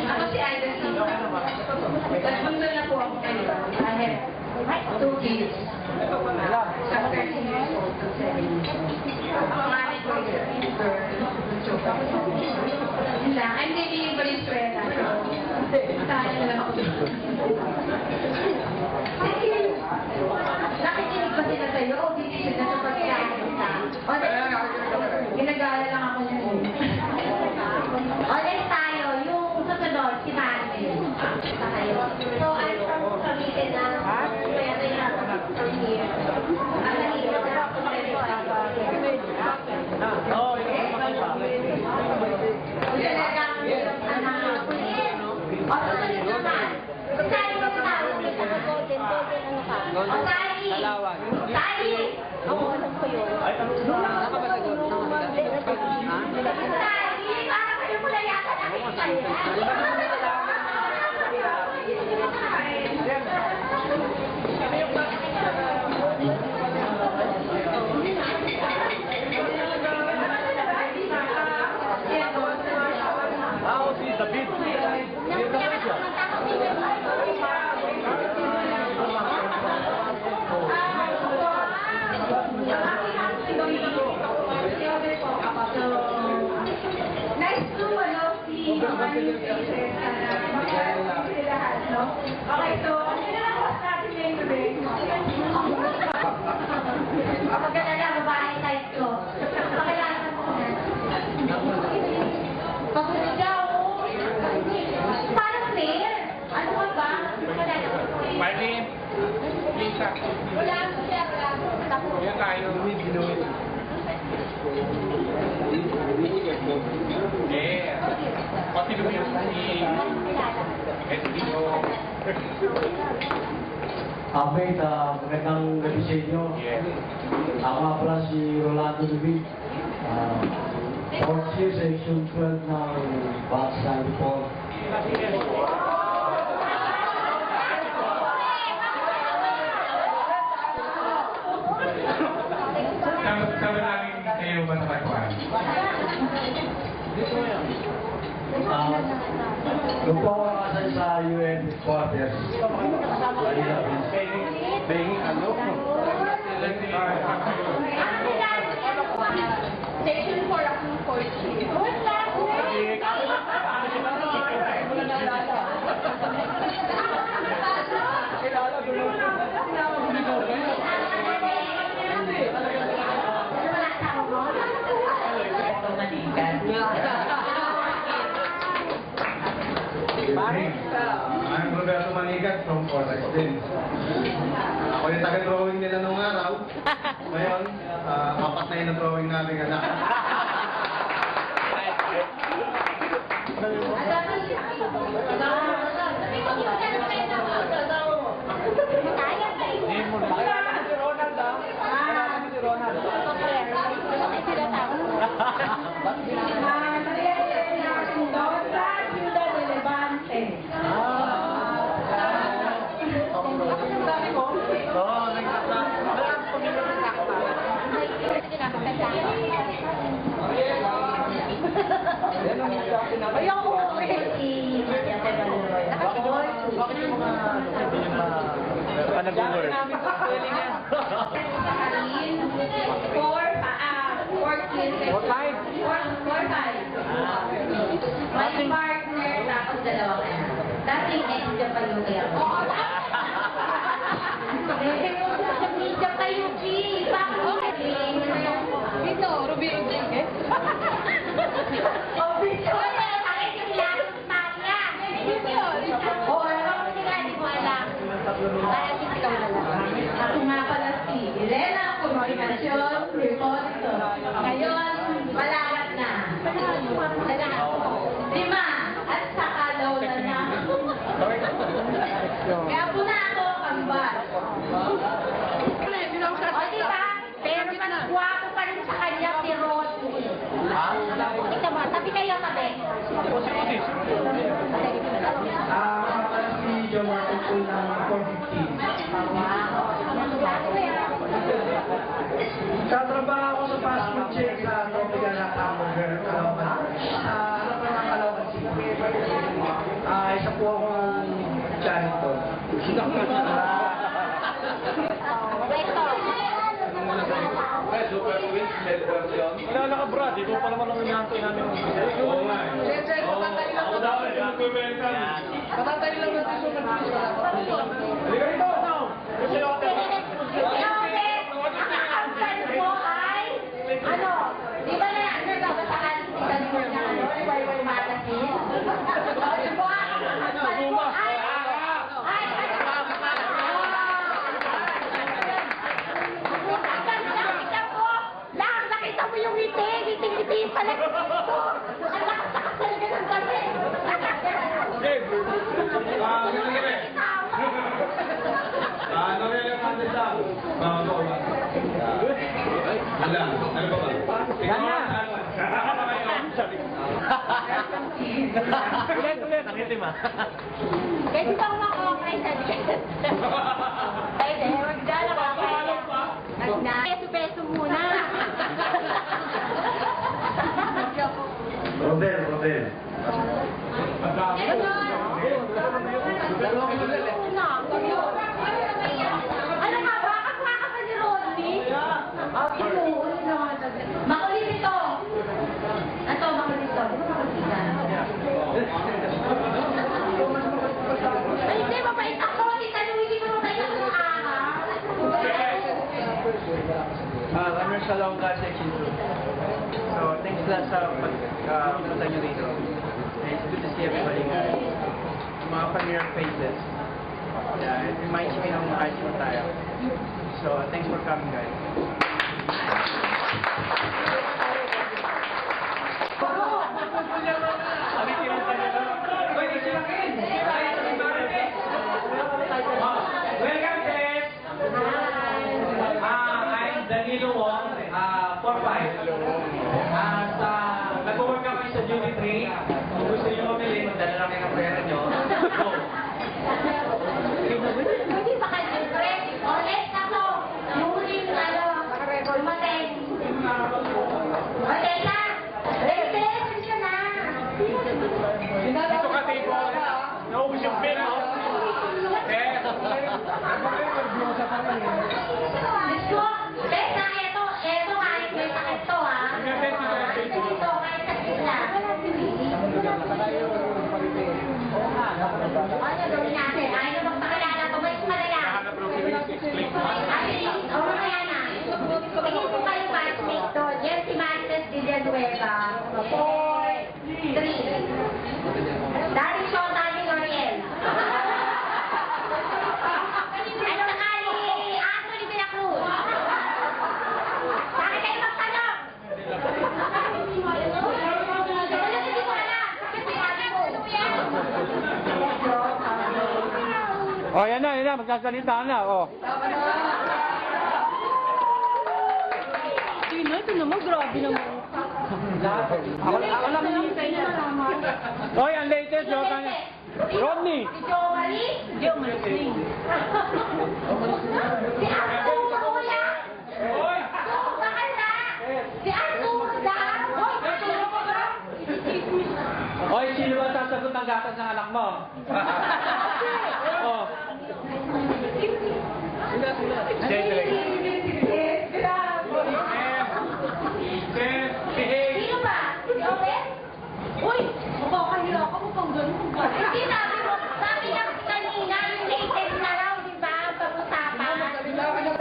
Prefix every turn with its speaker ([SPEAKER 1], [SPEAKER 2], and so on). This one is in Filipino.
[SPEAKER 1] Ako si Anderson. Nagpunta na po ako kayo. I have 2 kids. Sa 13 years old to 7 years old. Pangalan ko is girl. I'm living in Valenzuela. Saan na lang ako. Nakikinig ba sila sa'yo o hindi sila sa pagkakain ka? O ginagala lang ako niya.
[SPEAKER 2] Ulit tayo, yung susunod, si Marvin. So, I'm from Cavite na, pero yan, from here. Ang nahihirap na ako sa ito. Talagang ang mga kulit. O, susunod naman. Sali mo sa tawag kita. Golden, ano ka? O, sali. Sali. Ako, alam ko yun. Nakapagagot. Sali. Parang kayo mula yata nakikita niya.
[SPEAKER 1] Nice to see mga new faces. Okay, so, nilalakas natin ngayon gabi.
[SPEAKER 2] Kapag ka na babae type ko, pakilala mo na. Pag-sigaw mo. Parang fair. Ano ka ba?
[SPEAKER 3] Pwede, Lisa.
[SPEAKER 2] Wala mo siya.
[SPEAKER 3] Yan tayo. Yeah. Pati mo yung
[SPEAKER 4] Okay, magandang gabi sa inyo. Ako nga pala si Rolando David. 4th year section 12 ng batch 94.
[SPEAKER 3] Sabi namin kayo ba sa pagkuhan?
[SPEAKER 4] Doon po ako nakasal sa UN headquarters. Benging ano?
[SPEAKER 2] Section 4 ako ng 4th year.
[SPEAKER 3] I'm Roberto Manigat from Cortex din. Ako yung taga-drawing nila nung araw. Ngayon, 4 na yung drawing namin anak.
[SPEAKER 2] Ayoko si may partner tapos dalawang anak. Dati medyo pa yung kaya ko. Medyo kayo, G. Bakit? Dito, Ruby Rodriguez. Oh, Dito. Bakit yung lahat Maria? Oo, alam ko sila, hindi ko alam. Kaya ikaw na lang.
[SPEAKER 1] Ako nga pala si Elena Comunicacion Reporto. Ngayon, malalat na. 5 at saka lola na. Kaya po na ako kambal.
[SPEAKER 2] O, diba? Pero mas guwapo pa rin sa kanya si Rodney. Ito ba? Tabi kayo, tabi.
[SPEAKER 4] Si John Martin po ng 415. Tatrabaho ako sa fast food chain sa
[SPEAKER 3] ganito.
[SPEAKER 2] Ito.
[SPEAKER 3] Wala ka, Brad. Ikaw pa naman ang inaantay namin. Oo nga eh.
[SPEAKER 1] Siyempre, patatay lang.
[SPEAKER 3] Ako daw eh, mag-welcome.
[SPEAKER 1] Patatay lang ng susunod na
[SPEAKER 3] Halika rito! Kasi ako
[SPEAKER 2] Ang mo ay, ano, di ba na, nagkakasakan si Kanino na, ano, Wayway Magazine? O, di ba, ang husband mo ay, nakita mo yung ngiti yung pala dito. Ang lakas talaga ng gabi.
[SPEAKER 3] Ano rin ang natin sa mga bawa? Wala. Ano ba ba? Yan na! Ulit. Nakitim ah.
[SPEAKER 2] Kasi ba ako sa dito? Ay, magdala ka. Peso-peso muna.
[SPEAKER 3] Rodel.
[SPEAKER 2] Ano nga ba? Kasama ka pa ni Rodney? Makulit ito. Ito, makulit ito. Ay, hindi, mabait ako. Itanungin ko naman kayo ng araw.
[SPEAKER 5] Ramir Salonga, Section 2. So, thanks lang sa pagpunta nyo dito. It's good to see everybody guys. Mga familiar faces. It reminds me ng high school tayo. So, thanks for coming guys.
[SPEAKER 6] Welcome, Chris! I'm Danilo Wong, 4-5. Nag-work kami sa duty free. Kung gusto nyo mamili, magdala lang kayo ng pera nyo. Go!
[SPEAKER 2] Hindi pa kayo siyempre. Ulit na to. Yung huling, dumating. O, teka. Ready ka na.
[SPEAKER 3] Dito ka, table. Naubos yung pin, no?
[SPEAKER 2] Gusto, teka, eto kahit may sakit to, ha? Ito, kahit sakit na. Ano gawin natin? Ayaw na magpakilala. Tumalis malala. O, kaya na. Tingin ko kayo classmate to. Yan si Martes Villanueva. 4, 3. Daddy Shaw, Daddy L'Oreal. Ano na kali? Anthony de la Cruz. Bakit kayo magtanong? Hindi ko alam. Kasi sabi ko.
[SPEAKER 5] Oh, yan na. Magsasalita na, oh.
[SPEAKER 2] Ito naman, grabe naman.
[SPEAKER 5] Ako lang hinihintay niya. Hoy, ang latest, Rodney!
[SPEAKER 2] Si Jo Marie? Jo Marie. Si Arturo, kuya!
[SPEAKER 6] Hoy!
[SPEAKER 2] Bakal na! Si Arturo daw!
[SPEAKER 5] Hoy, sino ba sasagot ng gatas ng anak mo? Oh.
[SPEAKER 3] Siyempre.